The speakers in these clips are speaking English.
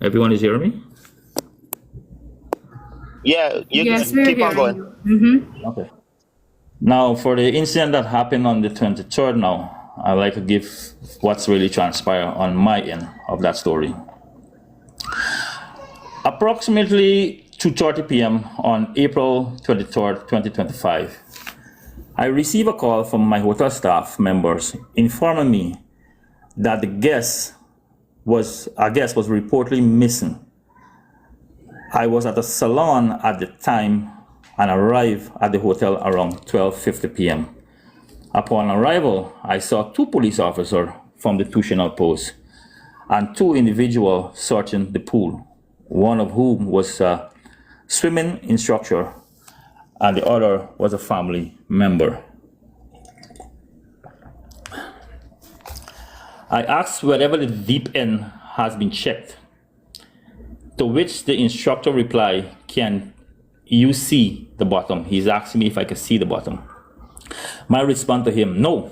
Everyone is hearing me? Yeah, you Yes, can we're keep on hearing going. you. Okay. Now, for the incident that happened on the 23rd now, I'd like to give what's really transpired on my end of that story. Approximately 2:30 p.m. on April 23rd, 2025, I received a call from my hotel staff members informing me that a guest was reportedly missing. I was at a salon at the time and arrived at the hotel around 12:50 p.m. Upon arrival, I saw two police officers from the Tushin outpost and two individuals searching the pool, one of whom was a swimming instructor and the other was a family member. I asked whether the deep end has been checked, to which the instructor replied, "Can you see the bottom?" He's asking me if I can see the bottom. My response to him, "No."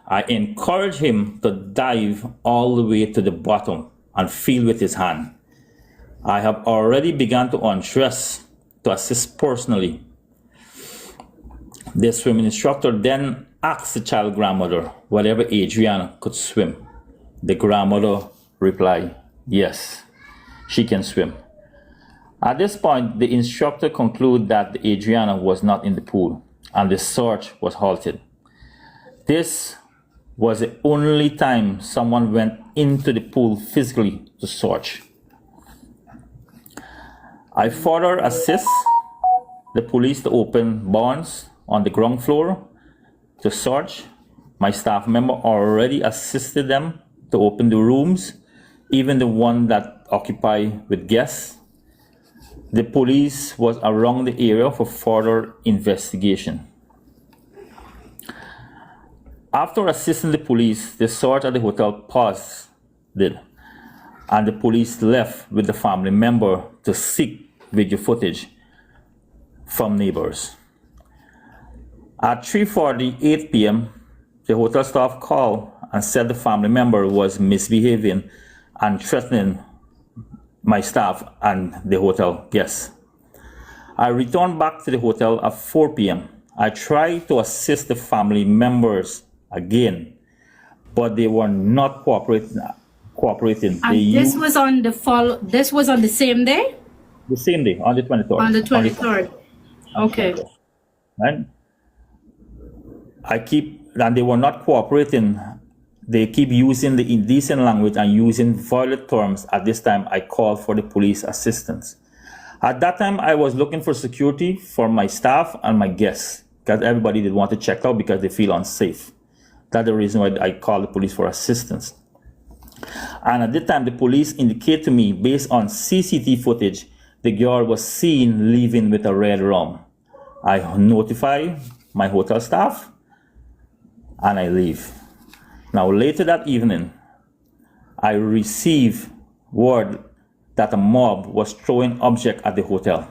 I encourage him to dive all the way to the bottom and feel with his hand. I have already begun to undress to assist personally. The swimming instructor then asked the child grandmother whether Adrianna could swim. The grandmother replied, "Yes, she can swim." At this point, the instructor concluded that Adrianna was not in the pool and the search was halted. This was the only time someone went into the pool physically to search. I further assist the police to open barns on the ground floor to search. My staff member already assisted them to open the rooms, even the one that occupied with guests. The police was around the area for further investigation. After assisting the police, the search at the hotel paused, and the police left with the family member to seek video footage from neighbors. At 3:48 p.m., the hotel staff called and said the family member was misbehaving and threatening my staff and the hotel guests. I returned back to the hotel at 4 p.m. I tried to assist the family members again, but they were not cooperating. And this was on the same day? The same day, on the 23rd. On the 23rd. Okay. Right? And they were not cooperating. They keep using the indecent language and using violent terms. At this time, I called for the police assistance. At that time, I was looking for security for my staff and my guests, because everybody did want to check out because they feel unsafe. That's the reason why I called the police for assistance. And at that time, the police indicated to me, based on CCTV footage, the girl was seen leaving with a red rum. I notify my hotel staff and I leave. Now, later that evening, I received word that a mob was throwing objects at the hotel.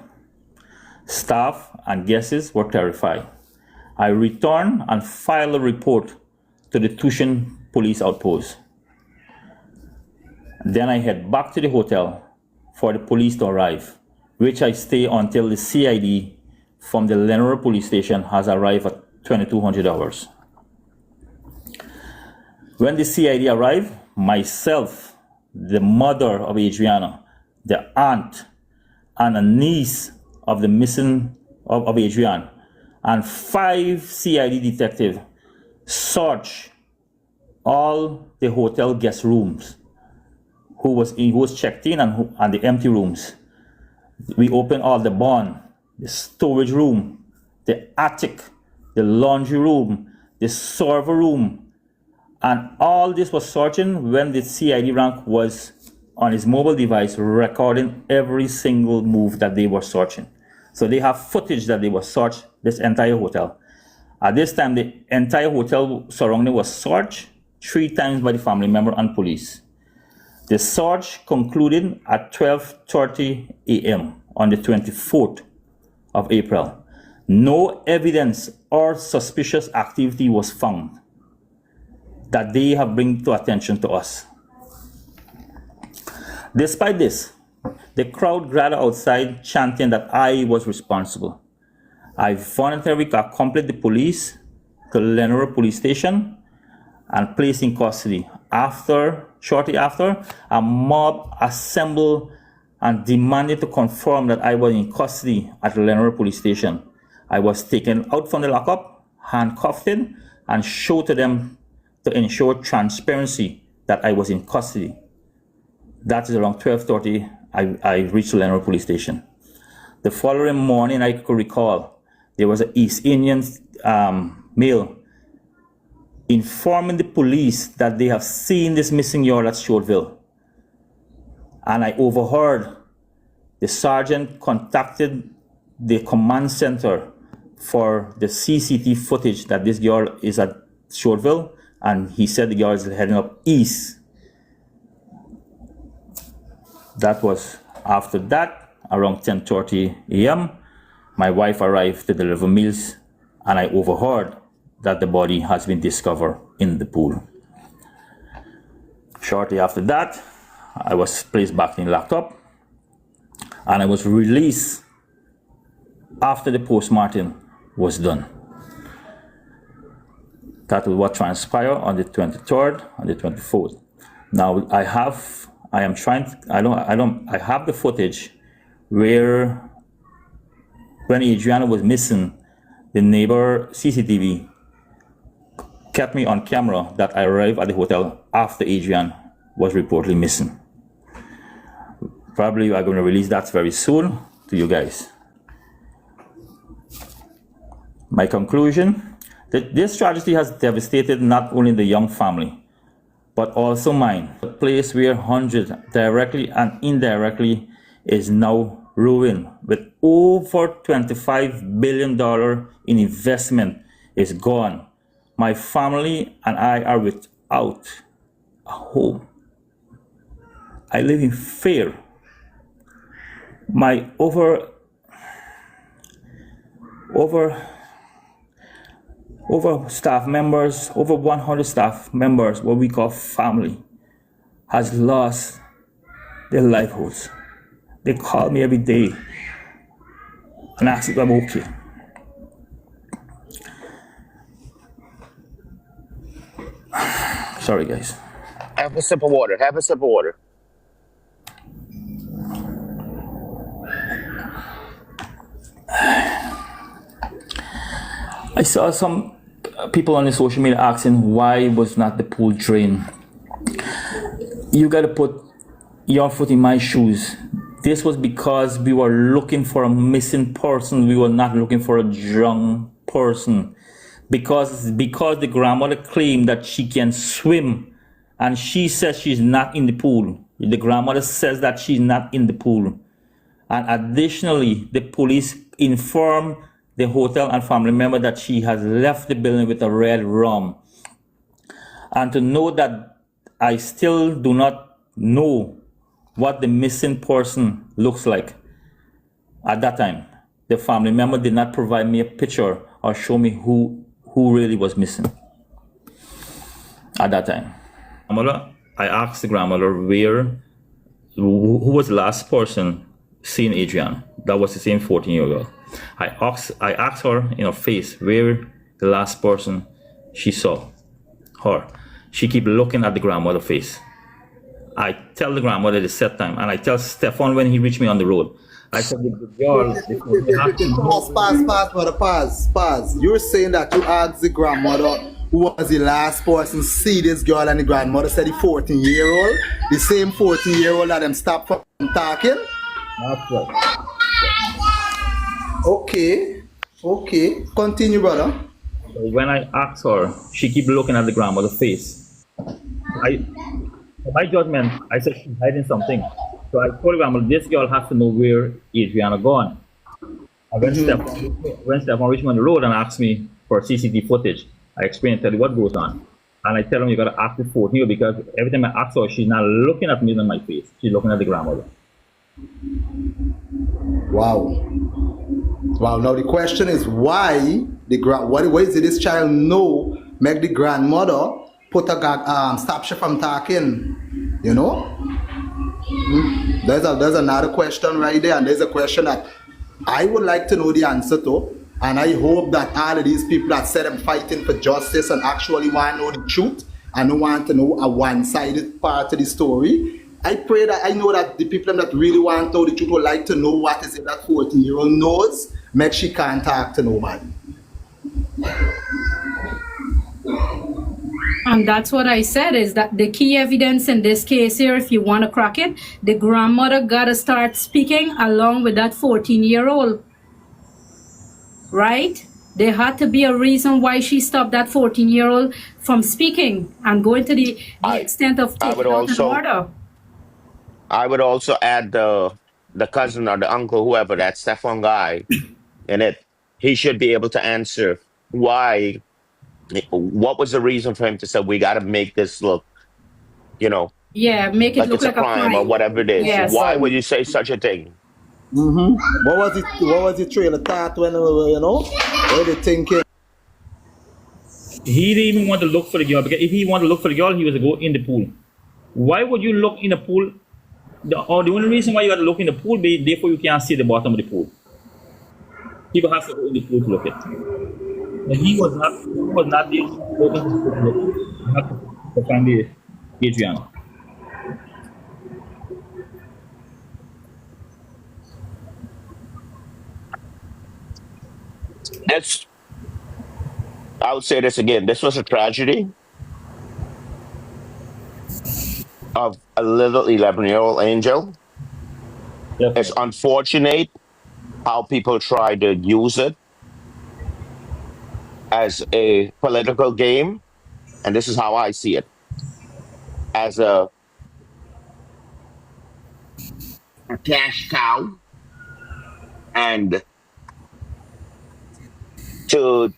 Staff and guests were terrified. I returned and filed a report to the Tushin police outpost. Then I head back to the hotel for the police to arrive, which I stay until the CID from the Lenore police station has arrived at 2200 hours. When the CID arrived, myself, the mother of Adrianna, the aunt, and a niece of the missing of Adrianna, and 5 CID detectives searched all the hotel guest rooms, who was checked in and the empty rooms. We opened all the barn, the storage room, the attic, the laundry room, the server room, and all this was searching when the CID rank was on his mobile device recording every single move that they were searching. So they have footage that they were searched this entire hotel. At this time, the entire hotel surrounding was searched 3 times by the family member and police. The search concluded at 12:30 a.m. on the 24th of April. No evidence or suspicious activity was found that they have bring to attention to us. Despite this, the crowd gathered outside chanting that I was responsible. I voluntarily accompanied the police to Lenore police station and placed in custody. Shortly after, a mob assembled and demanded to confirm that I was in custody at Lenore police station. I was taken out from the lockup, handcuffed, and showed to them to ensure transparency that I was in custody. That is around 12:30. I reached Lenore police station. The following morning, I could recall, there was an East Indian male informing the police that they have seen this missing girl at Shortville. And I overheard the sergeant contacted the command center for the CCTV footage that this girl is at Shortville, and he said the girl is heading up east. That was after that, around 10:30 a.m., my wife arrived to deliver meals, and I overheard that the body has been discovered in the pool. Shortly after that, I was placed back in locked up, and I was released after the postmortem was done. That was what transpired on the 23rd and the 24th. Now I have the footage where when Adrianna was missing, the neighbor CCTV kept me on camera that I arrived at the hotel after Adrianna was reportedly missing. Probably I'm going to release that very soon to you guys. My conclusion, that this tragedy has devastated not only the Young family, but also mine. A place where hundreds, directly and indirectly, is now ruined. With over $25 billion in investment is gone. My family and I are without a home. I live in fear. My over staff members, over 100 staff members, what we call family, has lost their livelihoods. They call me every day and ask if I'm okay. Sorry, guys. Have a sip of water. Have a sip of water. I saw some people on the social media asking why was not the pool drained. You got to put your foot in my shoes. This was because we were looking for a missing person. We were not looking for a drunk person. Because the grandmother claimed that she can swim, and she says she's not in the pool. The grandmother says that she's not in the pool. And additionally, the police informed the hotel and family member that she has left the building with a red rum. And to know that I still do not know what the missing person looks like at that time. The family member did not provide me a picture or show me who really was missing at that time. I asked the grandmother who was the last person seen Adrianna. That was the same 14-year-old. I asked her in her face where the last person she saw her. She keep looking at the grandmother's face. I tell the grandmother the set time, and I tell Stefan when he reached me on the road. I said, the girl... Pause. You're saying that you asked the grandmother who was the last person to see this girl, and the grandmother said the 14-year-old? The same 14-year-old that them stopped from talking? That's right. Okay. Continue, brother. So when I asked her, she keep looking at the grandmother's face. For my judgment, I said she's hiding something. So I told the grandmother, this girl has to know where Adrianna gone. And when Stefan reached me on the road and asked me for CCTV footage, I explained, tell you what goes on. And I tell him, you got to ask the 14-year-old because every time I ask her, she's not looking at me in my face. She's looking at the grandmother. Wow. Now the question is why what is it this child know make the grandmother put a stop she from talking? You know? There's another question right there, and there's a question that I would like to know the answer to, and I hope that all of these people that said I'm fighting for justice and actually want to know the truth and don't want to know a one-sided part of the story. I pray that I know that the people that really want to know the truth would like to know what is it that 14-year-old knows, make she can't talk to nobody. And that's what I said, is that the key evidence in this case here, if you want to crack it, the grandmother got to start speaking along with that 14-year-old. Right? There had to be a reason why she stopped that 14-year-old from speaking and going to the extent of taking out an order. I would also add the cousin or the uncle, whoever, that Stefan guy in it. He should be able to answer why. What was the reason for him to say we got to make this look, Yeah, make it like look it's a like a crime or crime. whatever it is? Yes. Why would you say such a thing? What was the trailer thought when what they thinking? He didn't even want to look for the girl, because if he wanted to look for the girl, he was to go in the pool. Why would you look in the pool? The only reason why you got to look in the pool, therefore you can't see the bottom of the pool. People have to go in the pool to look at. And he was not there looking to look. He had to find the Adrianna. I would say this again. This was a tragedy of a little 11-year-old angel. Definitely. It's unfortunate how people try to use it as a political game, and this is how I see it, as a cash cow, and to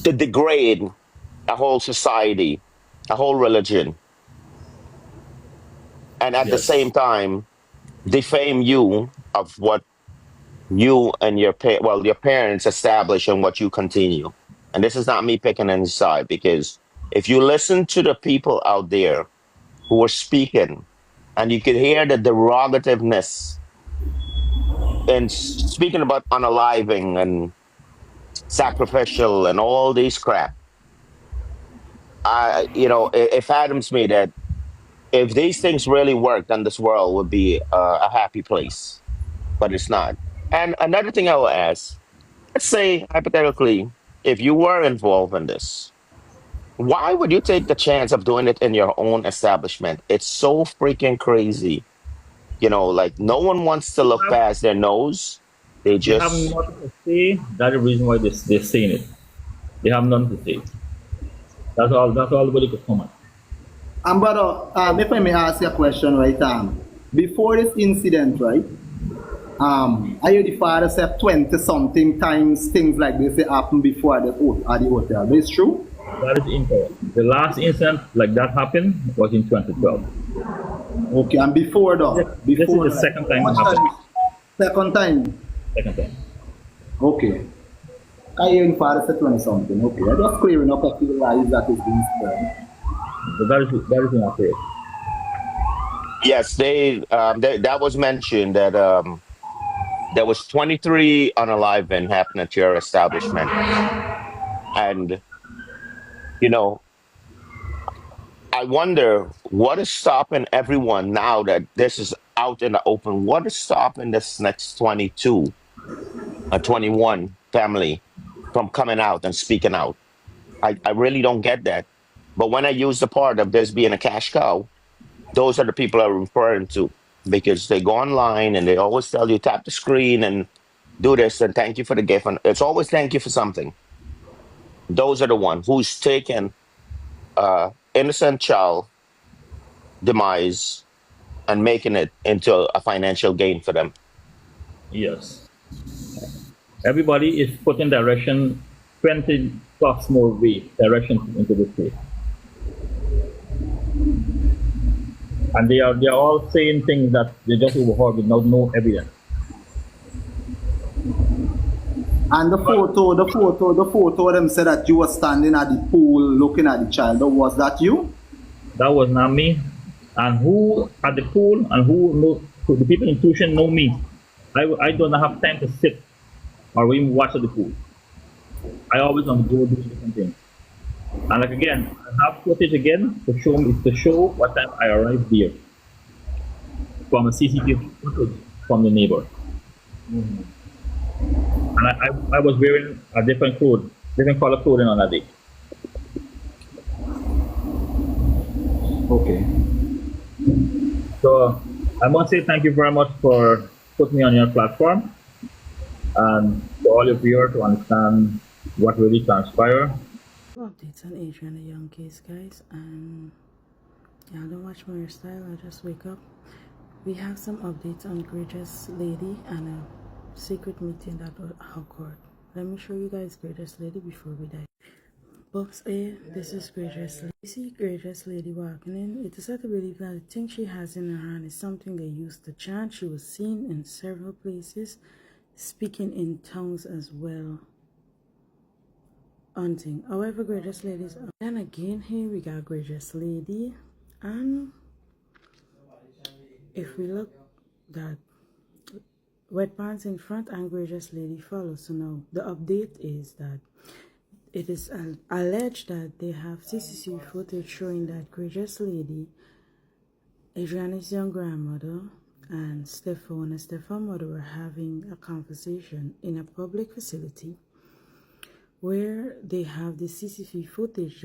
degrade a whole society, a whole religion, and at the Yes. same time defame you of what you and your parents establish and what you continue. And this is not me picking any side, because if you listen to the people out there who are speaking, and you could hear the derogativeness and speaking about unaliving and sacrificial and all these crap, it fathums me that if these things really worked, then this world would be a happy place, but it's not. And another thing I will ask, let's say hypothetically, if you were involved in this, why would you take the chance of doing it in your own establishment? It's so freaking crazy. Like no one wants to look past their nose. They They have just, nothing to say. That's the reason why they're saying it. They have nothing to say. That's all everybody could comment. Brother, if I may ask you a question, right? Before this incident, right? I heard the father said 20-something times things like this happened before at the hotel. This true? That is incorrect. The last incident like that happened was in 2012. Okay, and before that? This is the second time it happened. Second time? Second time. Okay. I hear the father said 20-something. Okay, I just clearing up a few lies that is being spread. But that is inaccurate. yes, that was mentioned that there was 23 unalive happened at your establishment. And, I wonder what is stopping everyone now that this is out in the open. What is stopping this next 22 or 21 family from coming out and speaking out? I really don't get that. But when I use the part of this being a cash cow, those are the people I'm referring to, because they go online and they always tell you tap the screen and do this and thank you for the gift. And it's always thank you for something. Those are the one who's taken innocent child demise and making it into a financial gain for them. Yes. Everybody is putting direction 20 plus more direction into this place. And they are all saying things that they just overheard with no evidence. And the photo of them said that you were standing at the pool looking at the child. Was that you? That was not me. And who at the pool and who the people in tuition know me. I don't have time to sit or even watch at the pool. I always on the go doing different things. And like again, I have footage again to show what time I arrived there from a CCTV footage from the neighbor. And I was wearing a different color clothing on that day. Okay. So I must say thank you very much for putting me on your platform and to all your viewers to understand what really transpired. Updates on Adriana Young case, guys. Y'all don't watch my hairstyle. I just wake up. We have some updates on Greatest Lady and a secret meeting that occurred. Let me show you guys Greatest Lady before we die. Box A, this is Greatest Lady. You see Greatest Lady walking in. It is hard to believe that the thing she has in her hand is something they used to chant. She was seen in several places, speaking in tongues as well. Hunting. However, Greatest Lady is. Then again, here we got Greatest Lady. And if we look, that Wet Pants in front and Greatest Lady follows. So now the update is that it is alleged that they have CCTV footage showing that Greatest Lady, Adriana's young grandmother, and Stephane's mother were having a conversation in a public facility where they have the CCTV footage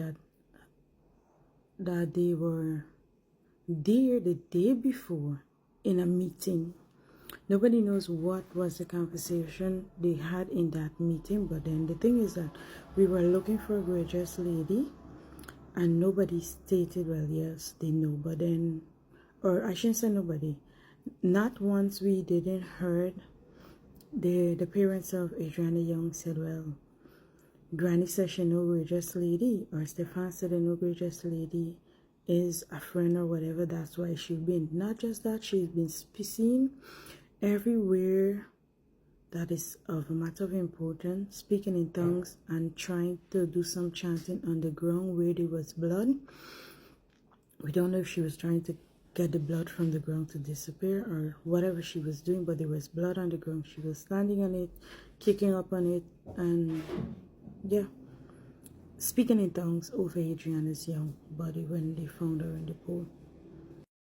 that they were there the day before in a meeting. Nobody knows what was the conversation they had in that meeting, but then the thing is that we were looking for a Greatest Lady and nobody stated, well, yes, they know, but then, or I shouldn't say nobody, not once we didn't heard the parents of Adriana Young said, well, Granny said she know Greatest Lady, or Stefan said they know Greatest Lady is a friend or whatever, that's why she's been. Not just that, she's been seen everywhere that is of a matter of importance, speaking in tongues and trying to do some chanting on the ground where there was blood. We don't know if she was trying to get the blood from the ground to disappear or whatever she was doing, but there was blood on the ground. She was standing on it, kicking up on it, and yeah, speaking in tongues over Adriana's young body when they found her in the pool.